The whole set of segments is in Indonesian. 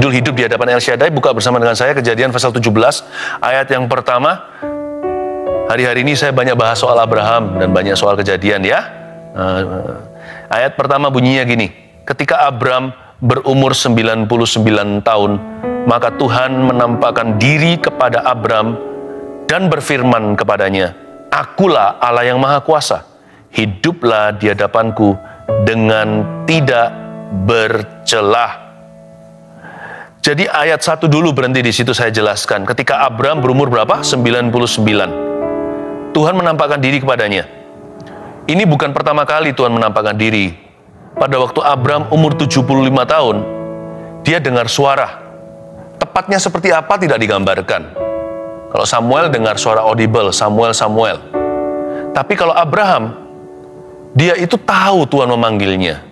Judul hidup di hadapan El Shaddai, buka bersama dengan saya Kejadian pasal 17, ayat yang pertama. Hari-hari ini saya banyak bahas soal Abraham dan banyak soal Kejadian ya. Ayat pertama bunyinya gini. Ketika Abram berumur 99 tahun, maka Tuhan menampakkan diri kepada Abram dan berfirman kepadanya, Akulah Allah yang Maha Kuasa, hiduplah di hadapanku dengan tidak bercelah. Jadi ayat 1 dulu berhenti di situ, saya jelaskan. Ketika Abram berumur berapa? 99. Tuhan menampakkan diri kepadanya. Ini bukan pertama kali Tuhan menampakkan diri. Pada waktu Abram umur 75 tahun, dia dengar suara. Tepatnya seperti apa tidak digambarkan. Kalau Samuel dengar suara audible, Samuel, Samuel. Tapi kalau Abraham, dia itu tahu Tuhan memanggilnya.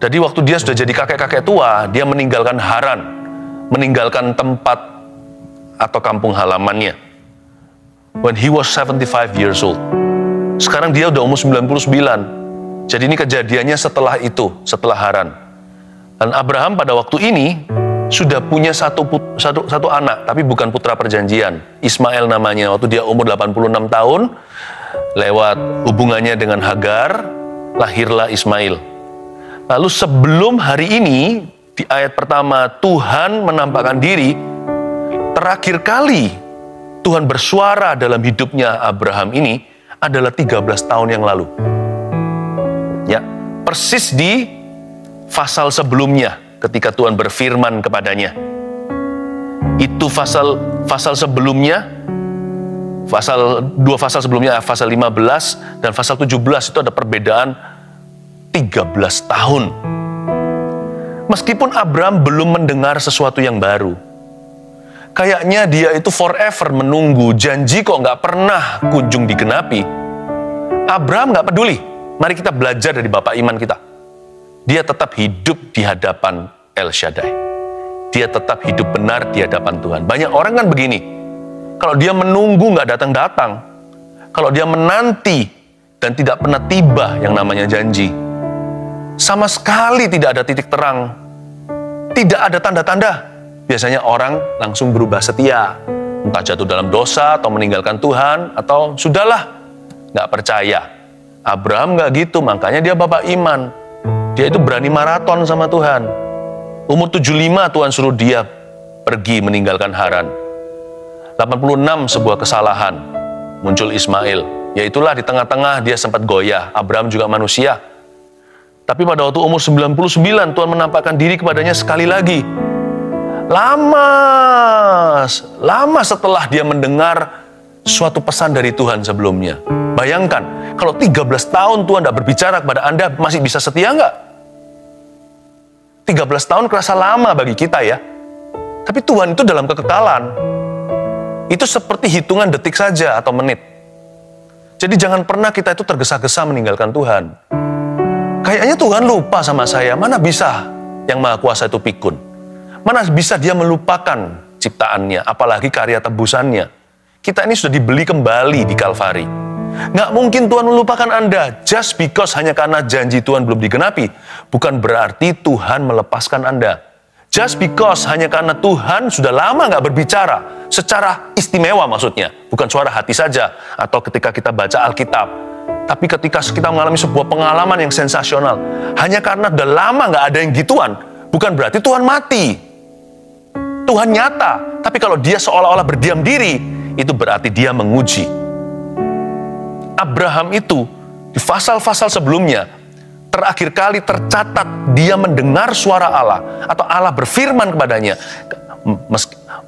Jadi waktu dia sudah jadi kakek-kakek tua, dia meninggalkan Haran, meninggalkan tempat atau kampung halamannya. When he was 75 years old. Sekarang dia udah umur 99. Jadi ini kejadiannya setelah itu, setelah Haran. Dan Abraham pada waktu ini sudah punya satu anak, tapi bukan putra perjanjian. Ismail namanya. Waktu dia umur 86 tahun, lewat hubungannya dengan Hagar, lahirlah Ismail. Lalu sebelum hari ini, di ayat pertama, Tuhan menampakkan diri. Terakhir kali Tuhan bersuara dalam hidupnya Abraham ini adalah 13 tahun yang lalu. Ya, persis di pasal sebelumnya ketika Tuhan berfirman kepadanya. Itu pasal sebelumnya, dua pasal sebelumnya, pasal 15 dan pasal 17 itu ada perbedaan 13 tahun. Meskipun Abram belum mendengar sesuatu yang baru, kayaknya dia itu forever menunggu, janji kok nggak pernah kunjung digenapi. Abram nggak peduli. Mari kita belajar dari Bapak iman kita. Dia tetap hidup di hadapan El Shaddai. Dia tetap hidup benar di hadapan Tuhan. Banyak orang kan begini, kalau dia menunggu nggak datang-datang, kalau dia menanti dan tidak pernah tiba yang namanya janji, sama sekali tidak ada titik terang, tidak ada tanda-tanda. Biasanya orang langsung berubah setia, entah jatuh dalam dosa atau meninggalkan Tuhan, atau sudahlah, nggak percaya. Abraham nggak gitu, makanya dia bapak iman. Dia itu berani maraton sama Tuhan. Umur 75 Tuhan suruh dia pergi meninggalkan Haran. 86 sebuah kesalahan, muncul Ismail. Yaitulah di tengah-tengah dia sempat goyah. Abraham juga manusia. Tapi pada waktu umur 99, Tuhan menampakkan diri kepadanya sekali lagi. Lama setelah dia mendengar suatu pesan dari Tuhan sebelumnya. Bayangkan, kalau 13 tahun Tuhan tidak berbicara kepada Anda, masih bisa setia nggak? 13 tahun kerasa lama bagi kita ya. Tapi Tuhan itu dalam kekekalan. Itu seperti hitungan detik saja atau menit. Jadi jangan pernah kita itu tergesa-gesa meninggalkan Tuhan. Kayaknya Tuhan lupa sama saya. Mana bisa yang Maha Kuasa itu pikun? Mana bisa dia melupakan ciptaannya, apalagi karya tebusannya. Kita ini sudah dibeli kembali di Kalvari. Nggak mungkin Tuhan melupakan Anda. Just because hanya karena janji Tuhan belum digenapi, bukan berarti Tuhan melepaskan Anda. Just because hanya karena Tuhan sudah lama nggak berbicara, secara istimewa maksudnya, bukan suara hati saja, atau ketika kita baca Alkitab. Tapi ketika kita mengalami sebuah pengalaman yang sensasional, hanya karena udah lama nggak ada yang gituan, bukan berarti Tuhan mati. Tuhan nyata, tapi kalau dia seolah-olah berdiam diri, itu berarti dia menguji. Abraham itu, di pasal-pasal sebelumnya, terakhir kali tercatat dia mendengar suara Allah, atau Allah berfirman kepadanya,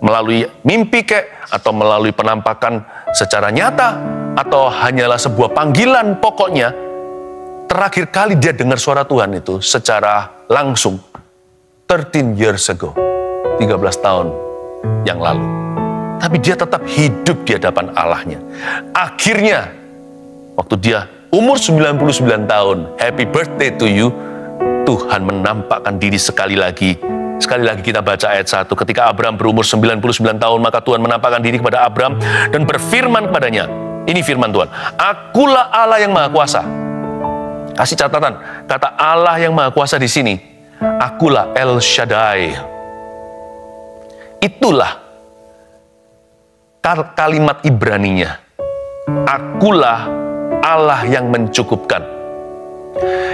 melalui mimpi atau melalui penampakan secara nyata, atau hanyalah sebuah panggilan, pokoknya terakhir kali dia dengar suara Tuhan itu secara langsung 13 years ago, 13 tahun yang lalu. Tapi dia tetap hidup di hadapan Allahnya. Akhirnya waktu dia umur 99 tahun, happy birthday to you, Tuhan menampakkan diri sekali lagi. Sekali lagi kita baca ayat 1. Ketika Abram berumur 99 tahun, maka Tuhan menampakkan diri kepada Abram dan berfirman kepadanya. Ini firman Tuhan. Akulah Allah yang Maha Kuasa. Kasih catatan, kata Allah yang Maha Kuasa di sini. Akulah El Shaddai. Itulah kalimat Ibraninya. Akulah Allah yang mencukupkan.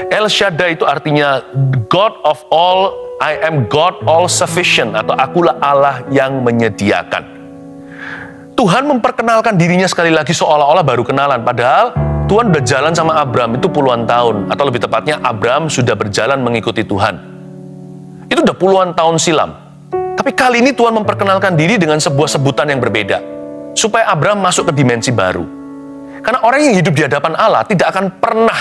El Shaddai itu artinya God of all, I am God all sufficient, atau akulah Allah yang menyediakan. Tuhan memperkenalkan dirinya sekali lagi seolah-olah baru kenalan, padahal Tuhan udah jalan sama Abraham itu puluhan tahun, atau lebih tepatnya Abraham sudah berjalan mengikuti Tuhan. Itu udah puluhan tahun silam. Tapi kali ini Tuhan memperkenalkan diri dengan sebuah sebutan yang berbeda, supaya Abraham masuk ke dimensi baru. Karena orang yang hidup di hadapan Allah tidak akan pernah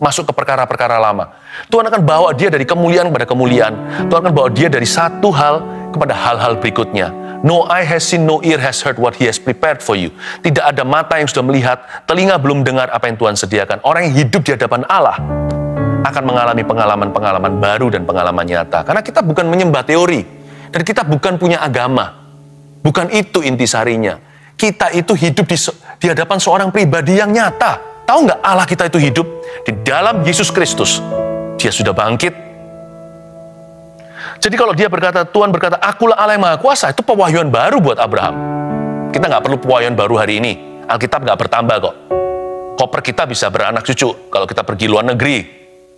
masuk ke perkara-perkara lama. Tuhan akan bawa dia dari kemuliaan kepada kemuliaan. Tuhan akan bawa dia dari satu hal kepada hal-hal berikutnya. No eye has seen, no ear has heard what He has prepared for you. Tidak ada mata yang sudah melihat, telinga belum dengar apa yang Tuhan sediakan. Orang yang hidup di hadapan Allah akan mengalami pengalaman-pengalaman baru dan pengalaman nyata. Karena kita bukan menyembah teori, dan kita bukan punya agama. Bukan itu intisarinya. Kita itu hidup di hadapan seorang pribadi yang nyata. Tahu nggak Allah kita itu hidup di dalam Yesus Kristus. Dia sudah bangkit. Jadi kalau dia berkata, Tuhan berkata, akulah Allah yang Maha Kuasa, itu pewahyuan baru buat Abraham. Kita nggak perlu pewahyuan baru hari ini. Alkitab nggak bertambah kok. Koper kita bisa beranak cucu kalau kita pergi luar negeri.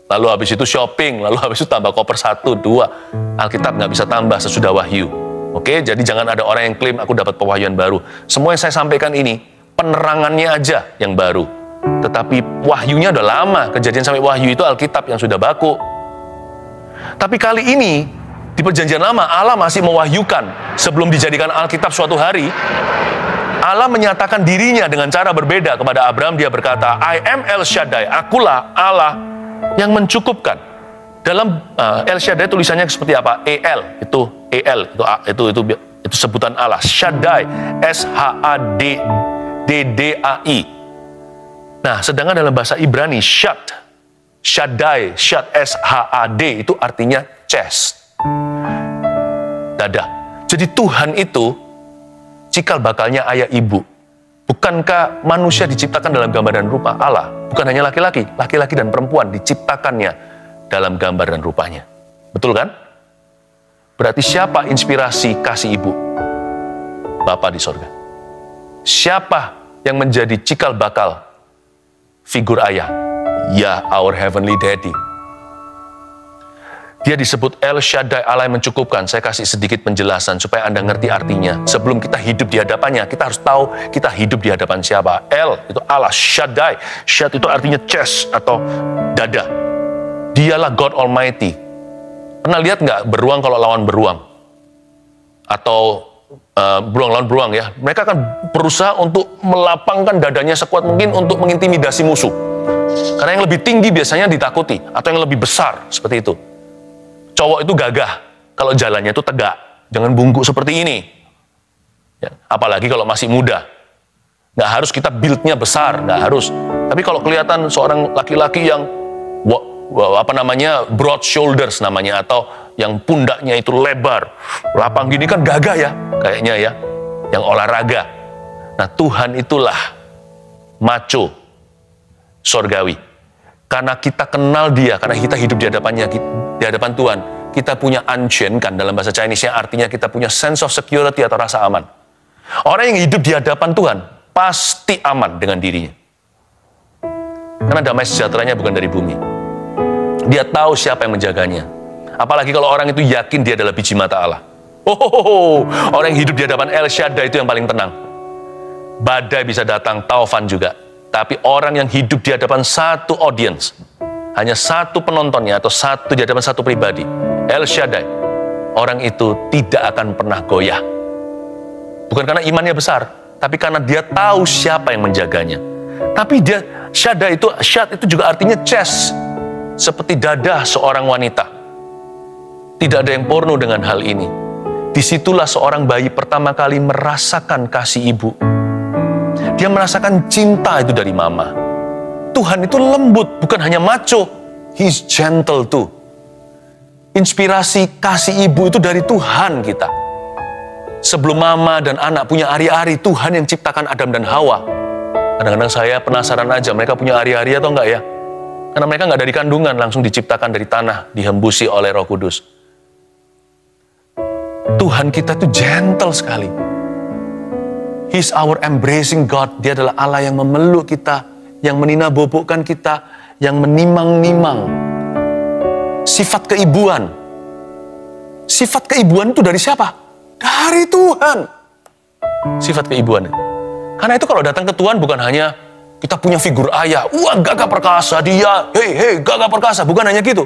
Lalu habis itu shopping, lalu habis itu tambah koper 1, 2. Alkitab nggak bisa tambah sesudah wahyu. Oke, jadi jangan ada orang yang klaim aku dapat pewahyuan baru. Semua yang saya sampaikan ini, penerangannya aja yang baru. Tetapi wahyunya udah lama. Kejadian sampai wahyu itu Alkitab yang sudah baku. Tapi kali ini, di perjanjian lama, Allah masih mewahyukan. Sebelum dijadikan Alkitab suatu hari, Allah menyatakan dirinya dengan cara berbeda kepada Abraham. Dia berkata, I am El Shaddai, akulah Allah yang mencukupkan. Dalam El Shaddai tulisannya seperti apa? El, itu sebutan Allah. Shaddai, S-H-A-D-D-A-I. Nah, sedangkan dalam bahasa Ibrani, Shaddai, S-H-A-D, itu artinya chest, dada. Jadi Tuhan itu cikal bakalnya ayah ibu. Bukankah manusia diciptakan dalam gambar dan rupa Allah? Bukan hanya laki-laki dan perempuan diciptakannya dalam gambar dan rupanya. Betul kan? Berarti siapa inspirasi kasih ibu? Bapa di sorga. Siapa yang menjadi cikal bakal figur ayah? Ya, our heavenly daddy. Dia disebut El Shaddai, Allah yang mencukupkan. Saya kasih sedikit penjelasan supaya Anda ngerti artinya. Sebelum kita hidup di hadapannya, kita harus tahu kita hidup di hadapan siapa. El itu Allah, Shaddai. Shad itu artinya chest atau dada. Dialah God Almighty. Pernah lihat nggak beruang kalau lawan beruang? Atau beruang lawan beruang ya? Mereka akan berusaha untuk melapangkan dadanya sekuat mungkin untuk mengintimidasi musuh. Karena yang lebih tinggi biasanya ditakuti, atau yang lebih besar, seperti itu. Cowok itu gagah, kalau jalannya itu tegak, jangan bungkuk seperti ini. Ya, apalagi kalau masih muda. Nggak harus kita build-nya besar, nggak harus. Tapi kalau kelihatan seorang laki-laki yang, broad shoulders namanya, atau yang pundaknya itu lebar, lapang gini kan gagah ya, kayaknya ya, yang olahraga. Nah, Tuhan itulah macho, sorgawi. Karena kita kenal dia, karena kita hidup di hadapannya, di hadapan Tuhan, kita punya anshen kan dalam bahasa Chinese, artinya kita punya sense of security atau rasa aman. Orang yang hidup di hadapan Tuhan pasti aman dengan dirinya. Karena damai sejahteranya bukan dari bumi. Dia tahu siapa yang menjaganya. Apalagi kalau orang itu yakin dia adalah biji mata Allah. Orang yang hidup di hadapan El Shaddai itu yang paling tenang. Badai bisa datang, taufan juga. Tapi orang yang hidup di hadapan satu audience, hanya satu penontonnya atau di hadapan satu pribadi, El Shaddai, orang itu tidak akan pernah goyah. Bukan karena imannya besar, tapi karena dia tahu siapa yang menjaganya. Tapi Shad itu juga artinya chest, seperti dada seorang wanita. Tidak ada yang porno dengan hal ini. Disitulah seorang bayi pertama kali merasakan kasih ibu. Dia merasakan cinta itu dari mama. Tuhan itu lembut, bukan hanya macho. He's gentle too. Inspirasi kasih ibu itu dari Tuhan kita. Sebelum mama dan anak punya ari-ari, Tuhan yang ciptakan Adam dan Hawa. Kadang-kadang saya penasaran aja, mereka punya ari-ari atau enggak ya? Karena mereka enggak dari kandungan, langsung diciptakan dari tanah, dihembusi oleh Roh Kudus. Tuhan kita itu gentle sekali. He's our embracing God. Dia adalah Allah yang memeluk kita, yang meninabobokkan kita, yang menimang-nimang. Sifat keibuan. Sifat keibuan itu dari siapa? Dari Tuhan. Sifat keibuan. Karena itu kalau datang ke Tuhan bukan hanya kita punya figur ayah, wah gagah perkasa dia, hei gagah perkasa, bukan hanya gitu.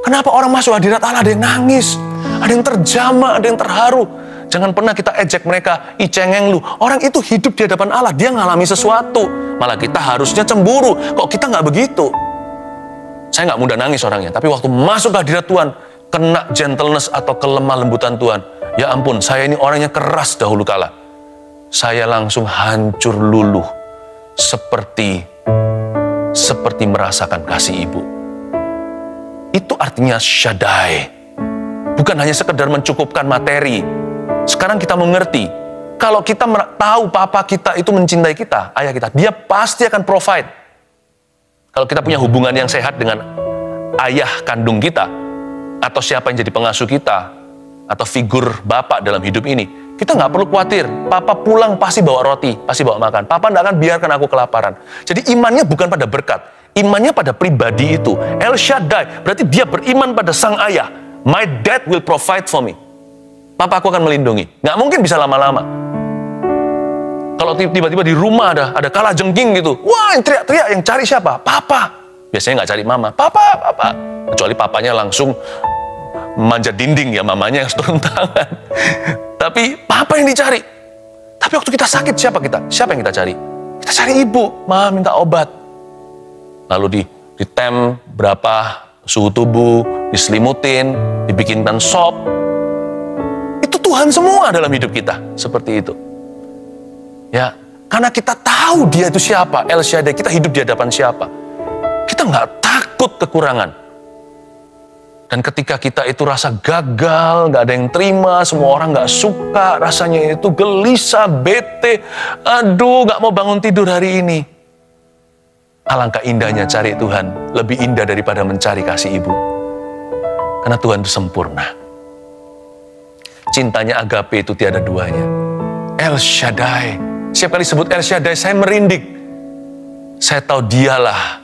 Kenapa orang masuk hadirat Allah ada yang nangis, ada yang terjama, ada yang terharu. Jangan pernah kita ejek mereka, cengeng lu. Orang itu hidup di hadapan Allah, dia ngalami sesuatu. Malah kita harusnya cemburu, kok kita nggak begitu. Saya nggak mudah nangis orangnya, tapi waktu masuk ke hadirat Tuhan, kena gentleness atau kelemah lembutan Tuhan. Ya ampun, saya ini orangnya keras dahulu kala. Saya langsung hancur luluh, seperti merasakan kasih ibu. Itu artinya Shaddai. Bukan hanya sekedar mencukupkan materi. Sekarang kita mengerti, kalau kita tahu papa kita itu mencintai kita, ayah kita, dia pasti akan provide. Kalau kita punya hubungan yang sehat dengan ayah kandung kita, atau siapa yang jadi pengasuh kita, atau figur bapak dalam hidup ini, kita nggak perlu khawatir. Papa pulang pasti bawa roti, pasti bawa makan. Papa nggak akan biarkan aku kelaparan. Jadi imannya bukan pada berkat, imannya pada pribadi itu. El Shaddai, berarti dia beriman pada sang ayah. My dad will provide for me. Papa aku akan melindungi. Nggak mungkin bisa lama-lama. Kalau tiba-tiba di rumah ada kalajengking gitu, wah yang teriak-teriak, yang cari siapa? Papa. Biasanya nggak cari mama. Papa. Kecuali papanya langsung manjat dinding, ya mamanya yang turun tangan. Tapi papa yang dicari. Tapi waktu kita sakit, siapa yang kita cari? Kita cari ibu. Ma minta obat. Lalu ditem berapa suhu tubuh, diselimutin, dibikinkan sop. Itu Tuhan semua dalam hidup kita. Seperti itu. Ya, karena kita tahu dia itu siapa, El Shaddai, kita hidup di hadapan siapa. Kita nggak takut kekurangan. Dan ketika kita itu rasa gagal, nggak ada yang terima, semua orang nggak suka, rasanya itu gelisah, bete, aduh nggak mau bangun tidur hari ini. Alangkah indahnya cari Tuhan, lebih indah daripada mencari kasih ibu. Karena Tuhan itu sempurna. Cintanya agape itu tiada duanya. El Shaddai, setiap kali sebut El Shaddai, saya merinding. Saya tahu dialah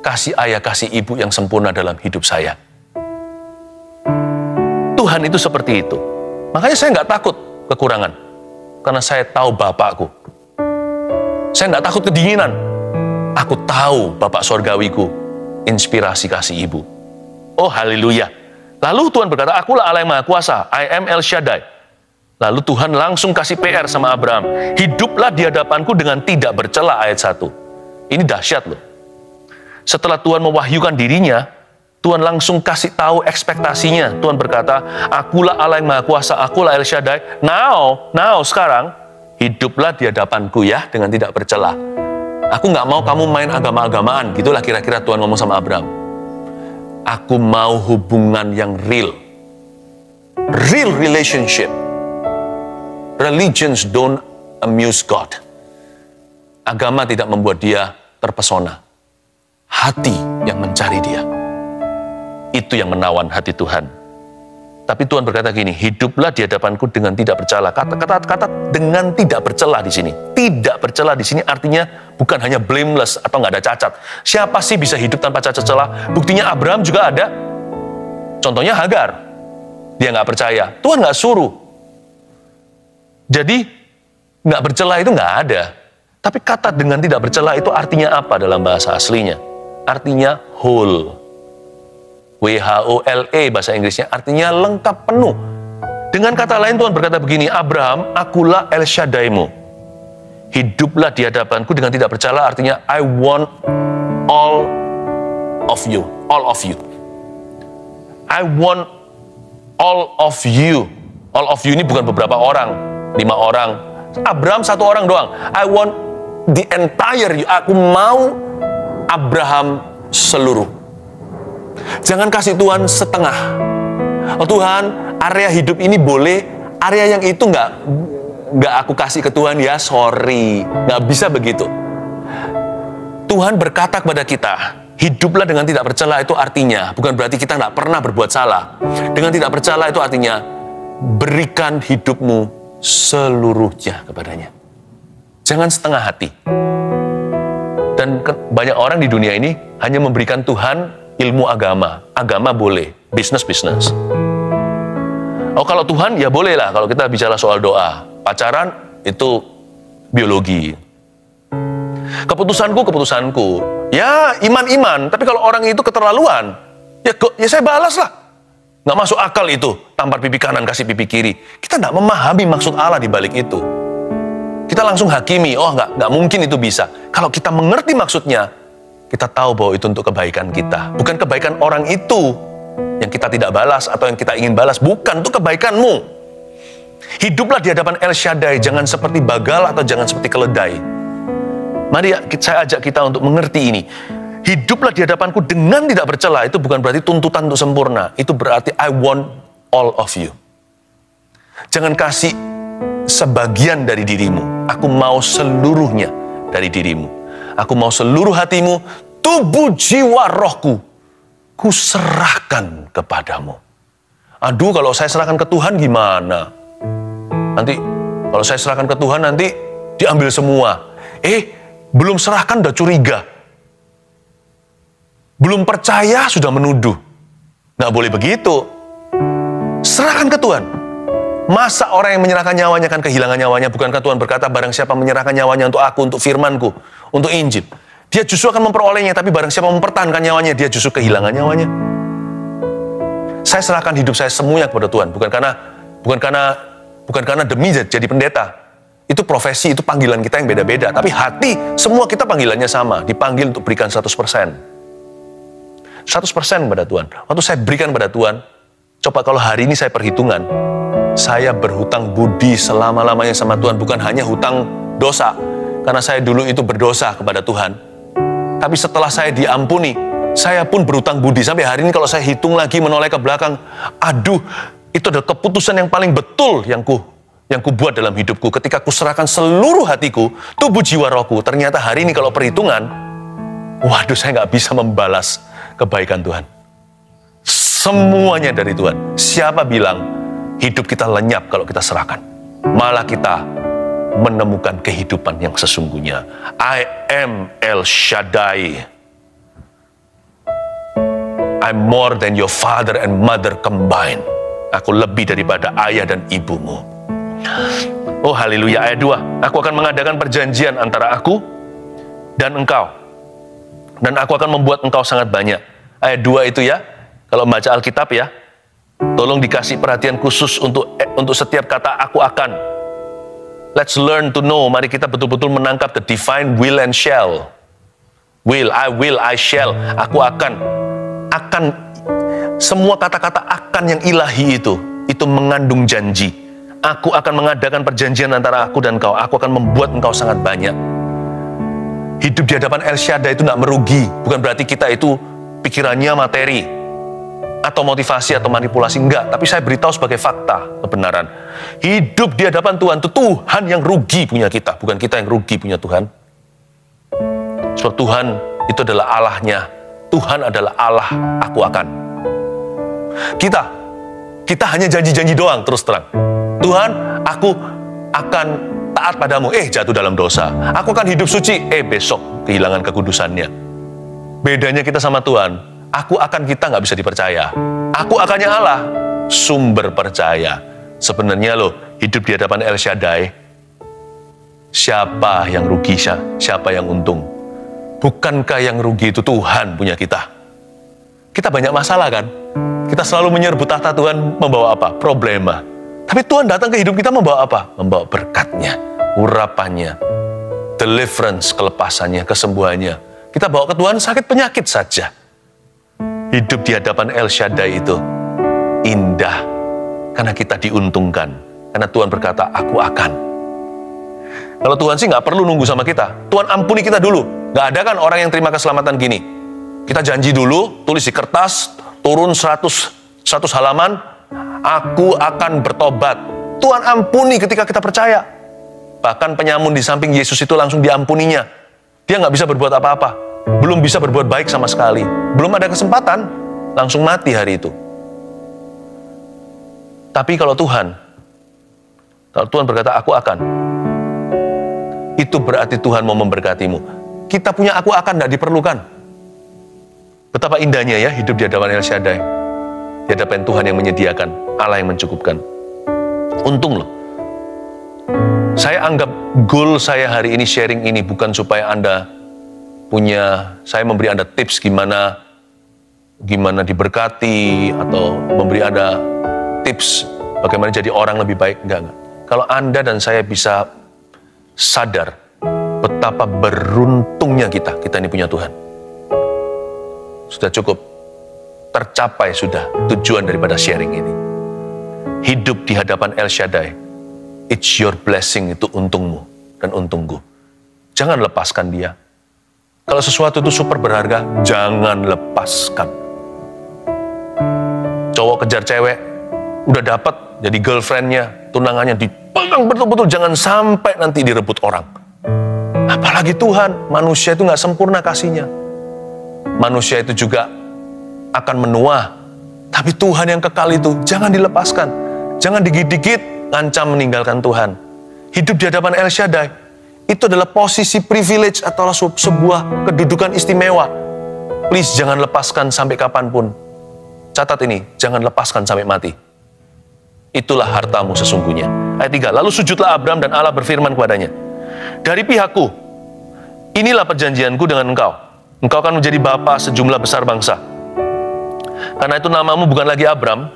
kasih ayah, kasih ibu yang sempurna dalam hidup saya. Tuhan itu seperti itu. Makanya saya nggak takut kekurangan. Karena saya tahu Bapakku. Saya nggak takut kedinginan. Aku tahu Bapak Sorgawiku, inspirasi kasih ibu. Oh haleluya. Lalu Tuhan berkata, akulah Allah yang Maha Kuasa. I am El Shaddai. Lalu Tuhan langsung kasih PR sama Abraham. Hiduplah di hadapanku dengan tidak bercela, ayat 1. Ini dahsyat loh. Setelah Tuhan mewahyukan dirinya, Tuhan langsung kasih tahu ekspektasinya. Tuhan berkata, akulah Allah yang Maha Kuasa, akulah El Shaddai. Now, sekarang, hiduplah di hadapanku ya, dengan tidak bercela. Aku nggak mau kamu main agama-agamaan. Gitulah kira-kira Tuhan ngomong sama Abraham. Aku mau hubungan yang real. Real relationship. Religions don't amuse God. Agama tidak membuat dia terpesona. Hati yang mencari dia. Itu yang menawan hati Tuhan. Tapi Tuhan berkata gini, hiduplah di hadapanku dengan tidak bercela. Kata dengan tidak bercela di sini. Tidak bercela di sini artinya bukan hanya blameless atau nggak ada cacat. Siapa sih bisa hidup tanpa cacat celah? Buktinya Abraham juga ada. Contohnya Hagar. Dia nggak percaya. Tuhan nggak suruh. Jadi nggak bercela itu nggak ada. Tapi kata dengan tidak bercela itu artinya apa dalam bahasa aslinya? Artinya whole. WHOLE bahasa Inggrisnya, artinya lengkap penuh. Dengan kata lain Tuhan berkata begini, Abraham, akulah El Shaddai-mu. Hiduplah di hadapanku dengan tidak bercela, artinya I want all of you. All of you. I want all of you. All of you ini bukan beberapa orang, 5 orang. Abraham 1 orang doang. I want the entire you. Aku mau Abraham seluruh. Jangan kasih Tuhan setengah. Oh Tuhan, area hidup ini boleh, area yang itu nggak aku kasih ke Tuhan ya, sorry, nggak bisa begitu. Tuhan berkata kepada kita, hiduplah dengan tidak bercela itu artinya bukan berarti kita nggak pernah berbuat salah. Dengan tidak bercela itu artinya berikan hidupmu seluruhnya kepadanya. Jangan setengah hati. Dan banyak orang di dunia ini hanya memberikan Tuhan ilmu agama. Agama boleh, bisnis. Oh, kalau Tuhan ya boleh lah kalau kita bicara soal doa. Pacaran itu biologi. Keputusanku. Ya iman. Tapi kalau orang itu keterlaluan, ya saya balas lah. Nggak masuk akal itu. Tampar pipi kanan, kasih pipi kiri. Kita nggak memahami maksud Allah di balik itu. Kita langsung hakimi, oh nggak mungkin itu bisa. Kalau kita mengerti maksudnya, kita tahu bahwa itu untuk kebaikan kita. Bukan kebaikan orang itu yang kita tidak balas atau yang kita ingin balas. Bukan, itu kebaikanmu. Hiduplah di hadapan El Shaddai, jangan seperti Bagal atau jangan seperti keledai. Mari saya ajak kita untuk mengerti ini. Hiduplah di hadapanku dengan tidak bercela. Itu bukan berarti tuntutan untuk sempurna. Itu berarti I want all of you. Jangan kasih sebagian dari dirimu. Aku mau seluruhnya dari dirimu. Aku mau seluruh hatimu, tubuh, jiwa, rohku. Ku serahkan kepadamu. Aduh, kalau saya serahkan ke Tuhan gimana? Nanti, kalau saya serahkan ke Tuhan nanti diambil semua. Belum serahkan udah curiga. Belum percaya sudah menuduh. Nggak boleh begitu. Serahkan ke Tuhan. Masa orang yang menyerahkan nyawanya akan kehilangan nyawanya? Bukankah Tuhan berkata, barang siapa menyerahkan nyawanya untuk aku, untuk firmanku, untuk Injil, dia justru akan memperolehnya. Tapi barang siapa mempertahankan nyawanya, dia justru kehilangan nyawanya. Saya serahkan hidup saya semuanya kepada Tuhan. Bukan karena demi jadi pendeta. Itu profesi, itu panggilan kita yang beda-beda. Tapi hati, semua kita panggilannya sama. Dipanggil untuk berikan 100%. 100% kepada Tuhan. Waktu saya berikan kepada Tuhan, coba kalau hari ini saya perhitungan, saya berhutang budi selama-lamanya sama Tuhan. Bukan hanya hutang dosa, karena saya dulu itu berdosa kepada Tuhan. Tapi setelah saya diampuni, saya pun berhutang budi. Sampai hari ini kalau saya hitung lagi, menoleh ke belakang, aduh, itu adalah keputusan yang paling betul yang ku buat dalam hidupku. Ketika ku serahkan seluruh hatiku, tubuh, jiwa, rohku. Ternyata hari ini kalau perhitungan, waduh, saya nggak bisa membalas kebaikan Tuhan. Semuanya dari Tuhan. Siapa bilang hidup kita lenyap kalau kita serahkan? Malah kita menemukan kehidupan yang sesungguhnya. I am El Shaddai. I'm more than your father and mother combined. Aku lebih daripada ayah dan ibumu. Oh haleluya. Ayat 2. Aku akan mengadakan perjanjian antara aku dan engkau. Dan aku akan membuat engkau sangat banyak. Ayat 2 itu ya. Kalau membaca Alkitab ya. Tolong dikasih perhatian khusus untuk setiap kata aku akan. Let's learn to know. Mari kita betul-betul menangkap the divine will and shall. Will, I shall. Aku akan. Akan. Semua kata-kata akan yang ilahi itu mengandung janji. Aku akan mengadakan perjanjian antara aku dan kau. Aku akan membuat engkau sangat banyak. Hidup di hadapan El Shaddai itu tidak merugi. Bukan berarti kita itu pikirannya materi atau motivasi atau manipulasi. Enggak, tapi saya beritahu sebagai fakta, kebenaran. Hidup di hadapan Tuhan itu Tuhan yang rugi punya kita, bukan kita yang rugi punya Tuhan. Sebab Tuhan itu adalah Allahnya. Tuhan adalah Allah, aku akan. Kita hanya janji-janji doang, terus terang. Tuhan, aku akan taat padamu. Jatuh dalam dosa. Aku akan hidup suci. Besok kehilangan kekudusannya. Bedanya kita sama Tuhan, aku akan kita nggak bisa dipercaya. Aku akannya Allah, sumber percaya. Sebenarnya hidup di hadapan El Shaddai, siapa yang rugi, siapa yang untung? Bukankah yang rugi itu Tuhan punya kita? Kita banyak masalah kan? Kita selalu menyerbu tahta Tuhan membawa apa? Problema. Tapi Tuhan datang ke hidup kita membawa apa? Membawa berkatnya, urapannya, deliverance, kelepasannya, kesembuhannya. Kita bawa ke Tuhan sakit penyakit saja. Hidup di hadapan El Shaddai itu indah. Karena kita diuntungkan. Karena Tuhan berkata, aku akan. Kalau Tuhan sih nggak perlu nunggu sama kita. Tuhan ampuni kita dulu. Nggak ada kan orang yang terima keselamatan gini. Kita janji dulu, tulis di kertas, turun 100 halaman, aku akan bertobat. Tuhan ampuni ketika kita percaya. Bahkan penyamun di samping Yesus itu langsung diampuninya. Dia nggak bisa berbuat apa-apa. Belum bisa berbuat baik sama sekali. Belum ada kesempatan. Langsung mati hari itu. Tapi kalau Tuhan berkata, aku akan, itu berarti Tuhan mau memberkatimu. Kita punya aku akan tidak diperlukan. Betapa indahnya ya hidup di hadapan El Shaddai. Di hadapan Tuhan yang menyediakan, Allah yang mencukupkan. Untung loh. Saya anggap goal saya hari ini sharing ini bukan supaya saya memberi Anda tips gimana diberkati, atau memberi Anda tips bagaimana jadi orang lebih baik. Enggak. Kalau Anda dan saya bisa sadar betapa beruntungnya kita ini punya Tuhan. Sudah cukup, tercapai sudah tujuan daripada sharing ini. Hidup di hadapan El Shaddai, it's your blessing, itu untungmu dan untungku. Jangan lepaskan dia. Kalau sesuatu itu super berharga, jangan lepaskan. Cowok kejar cewek, udah dapat jadi girlfriendnya, tunangannya, dipegang betul-betul, jangan sampai nanti direbut orang. Apalagi Tuhan, manusia itu nggak sempurna kasihnya. Manusia itu juga akan menua. Tapi Tuhan yang kekal itu, jangan dilepaskan. Jangan dikit-dikit ngancam meninggalkan Tuhan. Hidup di hadapan El Shaddai, itu adalah posisi privilege atau sebuah kedudukan istimewa. Please, jangan lepaskan sampai kapanpun. Catat ini, jangan lepaskan sampai mati. Itulah hartamu sesungguhnya. Ayat 3, lalu sujudlah Abram dan Allah berfirman kepadanya, dari pihakku, inilah perjanjianku dengan engkau. Engkau akan menjadi bapa sejumlah besar bangsa. Karena itu namamu bukan lagi Abram,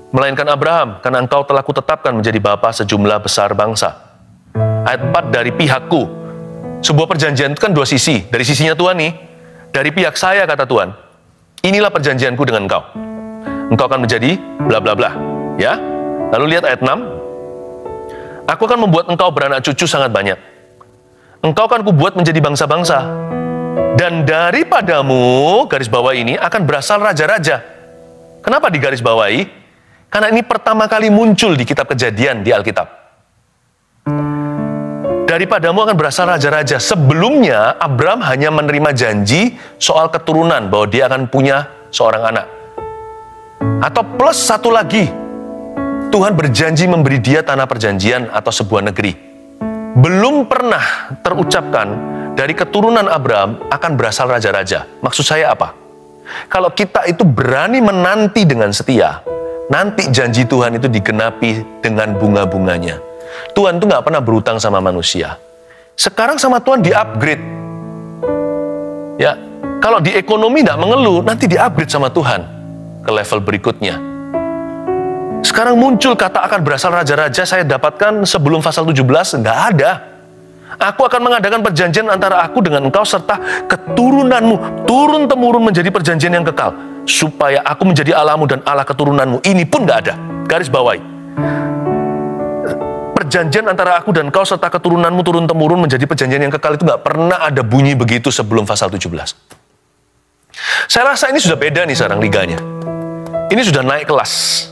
melainkan Abraham, karena engkau telah kutetapkan menjadi bapa sejumlah besar bangsa. Ayat 4, dari pihakku. Sebuah perjanjian itu kan dua sisi. Dari sisinya Tuhan nih, dari pihak saya kata Tuhan, inilah perjanjianku dengan engkau. Engkau akan menjadi bla bla bla. Ya. Lalu lihat ayat 6. Aku akan membuat engkau beranak cucu sangat banyak. Engkau akan kubuat menjadi bangsa-bangsa. Dan daripadamu, garis bawah ini, akan berasal raja-raja. Kenapa digaris bawahi? Karena ini pertama kali muncul di kitab Kejadian di Alkitab. Daripadamu akan berasal raja-raja. Sebelumnya, Abram hanya menerima janji soal keturunan, bahwa dia akan punya seorang anak. Atau plus satu lagi, Tuhan berjanji memberi dia tanah perjanjian atau sebuah negeri. Belum pernah terucapkan dari keturunan Abraham akan berasal raja-raja. Maksud saya apa? Kalau kita itu berani menanti dengan setia, nanti janji Tuhan itu digenapi dengan bunga-bunganya. Tuhan itu nggak pernah berutang sama manusia. Sekarang sama Tuhan di-upgrade. Ya, kalau di ekonomi nggak mengeluh, nanti di-upgrade sama Tuhan ke level berikutnya. Sekarang muncul kata akan berasal raja-raja, saya dapatkan sebelum pasal 17, nggak ada. Aku akan mengadakan perjanjian antara aku dengan engkau serta keturunanmu, turun-temurun menjadi perjanjian yang kekal, supaya aku menjadi Allahmu dan Allah keturunanmu. Ini pun nggak ada. Garis bawahi. Perjanjian antara aku dan engkau serta keturunanmu turun-temurun menjadi perjanjian yang kekal, itu nggak pernah ada bunyi begitu sebelum pasal 17. Saya rasa ini sudah beda nih sekarang liganya. Ini sudah naik kelas.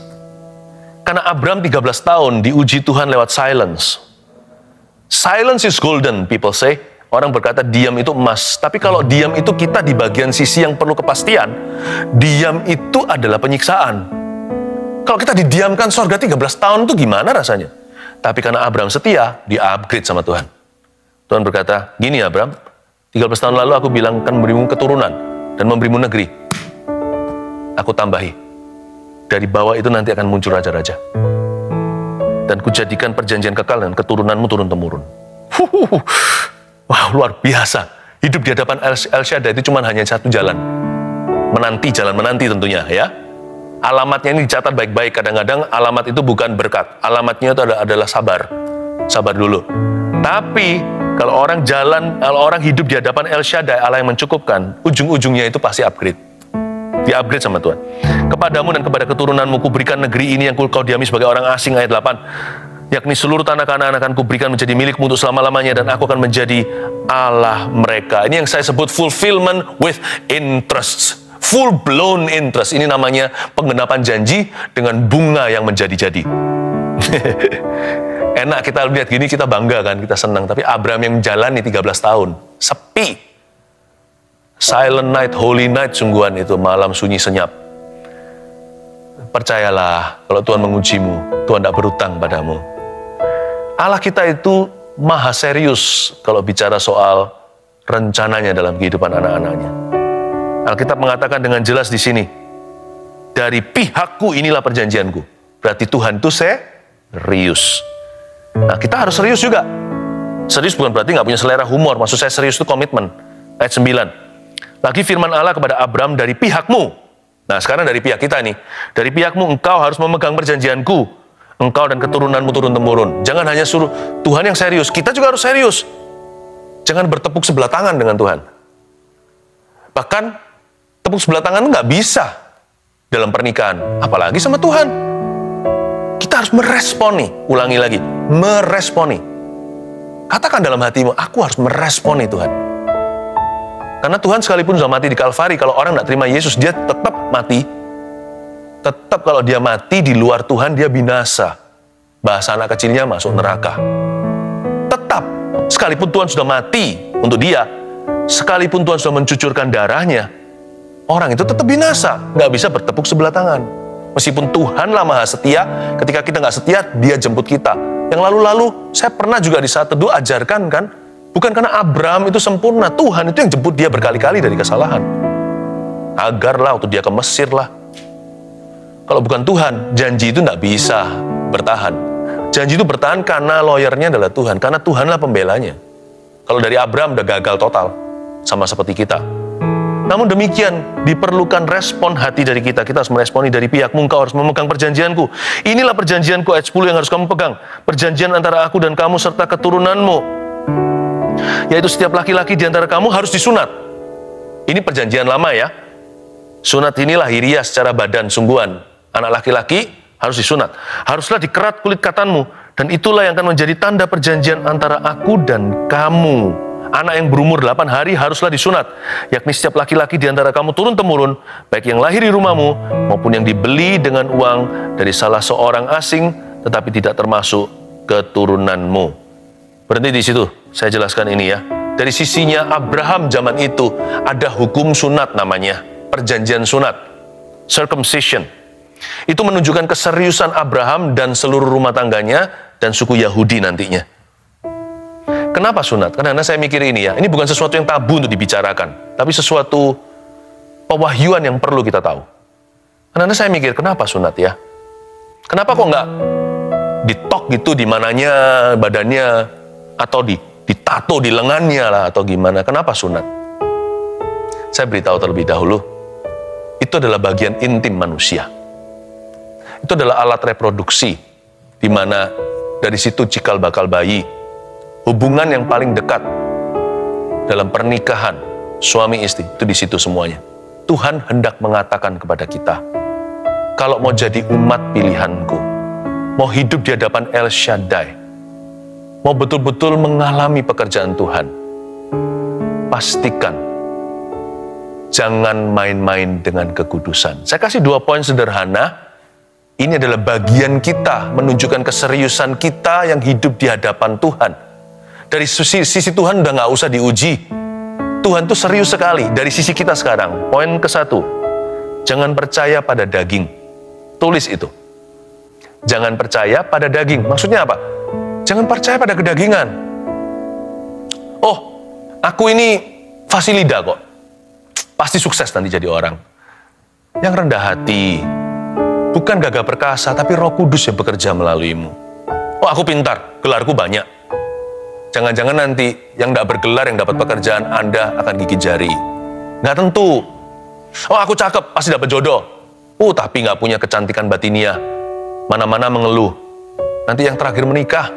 Karena Abram 13 tahun diuji Tuhan lewat silence. Silence is golden, people say. Orang berkata diam itu emas. Tapi kalau diam itu kita di bagian sisi yang perlu kepastian, diam itu adalah penyiksaan. Kalau kita didiamkan sorga 13 tahun itu gimana rasanya? Tapi karena Abram setia, di-upgrade sama Tuhan. Tuhan berkata, gini Abram, 13 tahun lalu aku bilang kan memberimu keturunan dan memberimu negeri. Aku tambahi. Dari bawah itu nanti akan muncul raja-raja. Dan kujadikan perjanjian kekal dan keturunanmu turun-temurun. Wow, luar biasa. Hidup di hadapan El Shaddai itu cuma hanya satu jalan. Jalan menanti tentunya ya. Alamatnya ini dicatat baik-baik. Kadang-kadang alamat itu bukan berkat. Alamatnya itu adalah sabar. Sabar dulu. Tapi kalau orang hidup di hadapan El Shaddai, Allah yang mencukupkan, ujung-ujungnya itu pasti upgrade. Di-upgrade sama Tuhan. Kepadamu dan kepada keturunanmu kuberikan negeri ini yang kau diami sebagai orang asing, ayat 8. Yakni seluruh tanah Kanaan akan kuberikan menjadi milikmu untuk selama-lamanya dan aku akan menjadi Allah mereka. Ini yang saya sebut fulfillment with interest. Full blown interest. Ini namanya penggenapan janji dengan bunga yang menjadi-jadi. Enak kita lihat gini, kita bangga kan, kita senang. Tapi Abraham yang menjalani 13 tahun. Sepi. Silent night, holy night sungguhan itu, malam sunyi senyap. percayalah kalau Tuhan mengujimu, Tuhan tidak berutang padamu. Allah kita itu maha serius kalau bicara soal rencananya dalam kehidupan anak-anaknya. Alkitab mengatakan dengan jelas di sini, dari pihakku inilah perjanjianku. Berarti Tuhan itu serius. Nah, kita harus serius juga. Serius bukan berarti nggak punya selera humor. Maksud saya serius itu komitmen. Ayat 9. Lagi firman Allah kepada Abram, dari pihakmu. Nah, sekarang dari pihak kita nih. Dari pihakmu engkau harus memegang perjanjianku. Engkau dan keturunanmu turun-temurun. Jangan hanya suruh Tuhan yang serius. Kita juga harus serius. Jangan bertepuk sebelah tangan dengan Tuhan. Bahkan, tepuk sebelah tangan nggak bisa dalam pernikahan. Apalagi sama Tuhan. Kita harus meresponi. Ulangi lagi. Meresponi. Katakan dalam hatimu, aku harus meresponi Tuhan. Karena Tuhan sekalipun sudah mati di Kalvari, kalau orang tidak terima Yesus, dia tetap mati. Tetap kalau dia mati di luar Tuhan, dia binasa. Bahasa anak kecilnya masuk neraka. Tetap, sekalipun Tuhan sudah mati untuk dia, sekalipun Tuhan sudah mencucurkan darahnya, orang itu tetap binasa. Nggak bisa bertepuk sebelah tangan. Meskipun Tuhanlah maha setia, ketika kita nggak setia, dia jemput kita. Yang lalu-lalu, saya pernah juga di saat teduh ajarkan kan, bukan karena Abraham itu sempurna, Tuhan itu yang jemput dia berkali-kali dari kesalahan. Agar lah, waktu dia ke Mesir lah. Kalau bukan Tuhan, janji itu nggak bisa bertahan. Janji itu bertahan karena lawyernya adalah Tuhan, karena Tuhanlah pembelanya. Kalau dari Abraham udah gagal total, sama seperti kita. Namun demikian, diperlukan respon hati dari kita. Kita harus meresponi, dari pihakmu engkau harus memegang perjanjianku. Inilah perjanjianku, ayat 10 yang harus kamu pegang. Perjanjian antara aku dan kamu serta keturunanmu. Yaitu setiap laki-laki di antara kamu harus disunat. Ini perjanjian lama ya. Sunat ini lahiriah secara badan, sungguhan. Anak laki-laki harus disunat. Haruslah dikerat kulit katanmu. Dan itulah yang akan menjadi tanda perjanjian antara aku dan kamu. Anak yang berumur 8 hari haruslah disunat, yakni setiap laki-laki di antara kamu turun-temurun, baik yang lahir di rumahmu, maupun yang dibeli dengan uang dari salah seorang asing, tetapi tidak termasuk keturunanmu. Berhenti di situ, saya jelaskan ini ya. Dari sisinya Abraham zaman itu, ada hukum sunat namanya, perjanjian sunat, circumcision. Itu menunjukkan keseriusan Abraham dan seluruh rumah tangganya, dan suku Yahudi nantinya. Kenapa sunat? Karena saya mikir ini ya, ini bukan sesuatu yang tabu untuk dibicarakan, tapi sesuatu pewahyuan yang perlu kita tahu. Karena saya mikir, kenapa sunat ya? Kenapa kok nggak ditok gitu di mananya badannya, atau ditato di lengannya lah, atau gimana? Kenapa sunat? Saya beritahu terlebih dahulu, itu adalah bagian intim manusia. Itu adalah alat reproduksi, di mana dari situ cikal bakal bayi. Hubungan yang paling dekat dalam pernikahan suami istri itu di situ semuanya. Tuhan hendak mengatakan kepada kita, kalau mau jadi umat pilihanku, mau hidup di hadapan El Shaddai, mau betul-betul mengalami pekerjaan Tuhan, pastikan jangan main-main dengan kekudusan. Saya kasih 2 poin sederhana. Ini adalah bagian kita menunjukkan keseriusan kita yang hidup di hadapan Tuhan. Dari sisi Tuhan udah nggak usah diuji. Tuhan tuh serius sekali dari sisi kita sekarang. Poin ke-1, jangan percaya pada daging. Tulis itu. Jangan percaya pada daging. Maksudnya apa? Jangan percaya pada kedagingan. Oh, aku ini fasilida kok. Pasti sukses nanti jadi orang. Yang rendah hati, bukan gagah perkasa, tapi Roh Kudus yang bekerja melaluimu. Oh, aku pintar, gelarku banyak. Jangan-jangan nanti yang tidak bergelar, yang dapat pekerjaan, Anda akan gigit jari. Nggak tentu. Oh, aku cakep, pasti dapat jodoh. Tapi nggak punya kecantikan batiniah. Mana-mana mengeluh. Nanti yang terakhir menikah.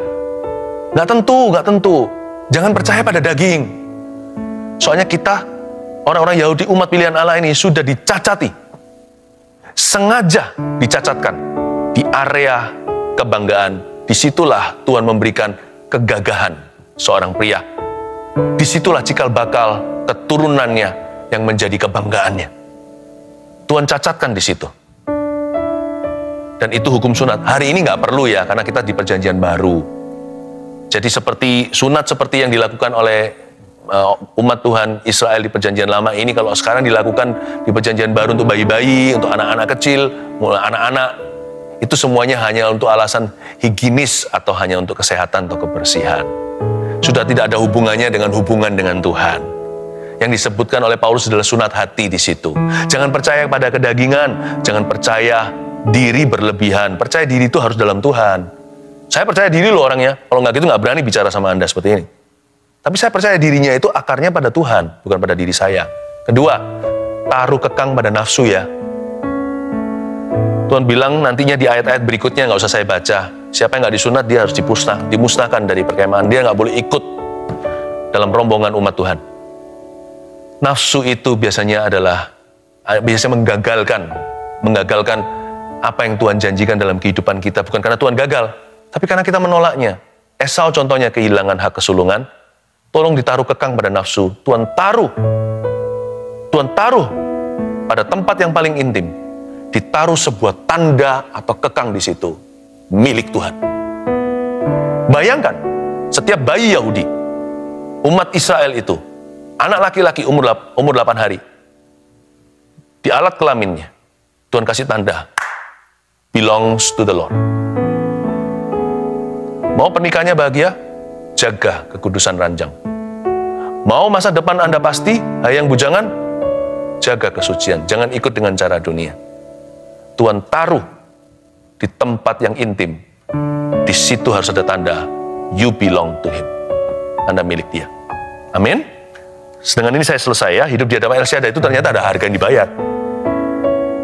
Nggak tentu. Jangan percaya pada daging. Soalnya kita, orang-orang Yahudi, umat pilihan Allah ini, sudah dicacati. Sengaja dicacatkan. Di area kebanggaan. Disitulah Tuhan memberikan kegagahan seorang pria. Disitulah cikal bakal keturunannya yang menjadi kebanggaannya. Tuhan cacatkan di situ. Dan itu hukum sunat. Hari ini nggak perlu ya, karena kita di perjanjian baru. Jadi seperti sunat seperti yang dilakukan oleh umat Tuhan Israel di perjanjian lama ini kalau sekarang dilakukan di perjanjian baru untuk bayi-bayi, untuk anak-anak kecil, anak-anak, itu semuanya hanya untuk alasan higienis atau hanya untuk kesehatan atau kebersihan. Sudah tidak ada hubungannya dengan hubungan dengan Tuhan. Yang disebutkan oleh Paulus adalah sunat hati di situ. Jangan percaya pada kedagingan, jangan percaya diri berlebihan. Percaya diri itu harus dalam Tuhan. Saya percaya diri loh orangnya, kalau nggak gitu nggak berani bicara sama Anda seperti ini. Tapi saya percaya dirinya itu akarnya pada Tuhan, bukan pada diri saya. Kedua, taruh kekang pada nafsu ya. Tuhan bilang nantinya di ayat-ayat berikutnya, nggak usah saya baca. Siapa yang nggak disunat, dia harus dimusnahkan dari perkemahan. Dia nggak boleh ikut dalam rombongan umat Tuhan. Nafsu itu biasanya menggagalkan apa yang Tuhan janjikan dalam kehidupan kita. Bukan karena Tuhan gagal, tapi karena kita menolaknya. Esau contohnya kehilangan hak kesulungan. Tolong ditaruh kekang pada nafsu. Tuhan taruh pada tempat yang paling intim. Ditaruh sebuah tanda atau kekang di situ. Milik Tuhan. Bayangkan, setiap bayi Yahudi, umat Israel itu, anak laki-laki umur 8 hari, di alat kelaminnya, Tuhan kasih tanda, belongs to the Lord. Mau pernikahannya bahagia? Jaga kekudusan ranjang. Mau masa depan Anda pasti, hayang bujangan? Jaga kesucian, jangan ikut dengan cara dunia. Tuhan taruh di tempat yang intim. Di situ harus ada tanda, you belong to Him. Anda milik Dia. Amin. Dengan ini saya selesai ya. Hidup di hadapan El Shaddai itu ternyata ada harga yang dibayar.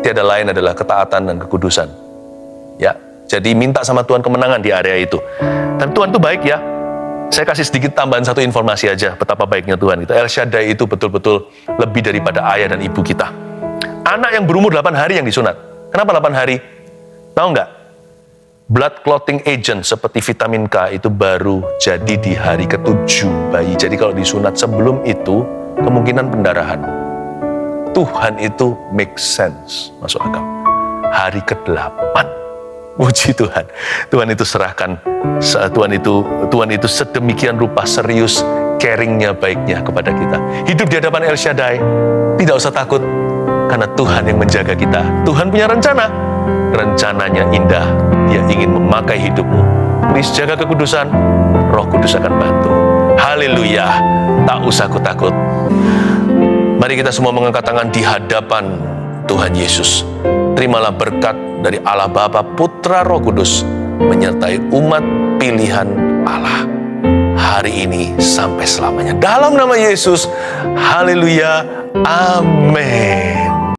Tiada lain adalah ketaatan dan kekudusan. Ya, jadi minta sama Tuhan kemenangan di area itu. Dan Tuhan itu baik ya. Saya kasih sedikit tambahan satu informasi aja betapa baiknya Tuhan itu. El Shaddai itu betul-betul lebih daripada ayah dan ibu kita. Anak yang berumur 8 hari yang disunat. Kenapa 8 hari? Tahu nggak? Blood clotting agent seperti vitamin K itu baru jadi di hari ke-7 bayi. Jadi kalau disunat sebelum itu, kemungkinan pendarahan. Tuhan itu make sense, masuk akal. Hari ke-8. Puji Tuhan. Tuhan itu serahkan, Tuhan itu sedemikian rupa serius, caringnya, baiknya kepada kita. Hidup di hadapan El Shaddai, tidak usah takut, karena Tuhan yang menjaga kita. Tuhan punya rencana. Rencananya indah. Dia ingin memakai hidupmu. Please jaga kekudusan. Roh Kudus akan bantu. Haleluya. Tak usah takut. Mari kita semua mengangkat tangan di hadapan Tuhan Yesus. Terimalah berkat dari Allah Bapa, Putra, Roh Kudus menyertai umat pilihan Allah hari ini sampai selamanya. Dalam nama Yesus. Haleluya. Amin.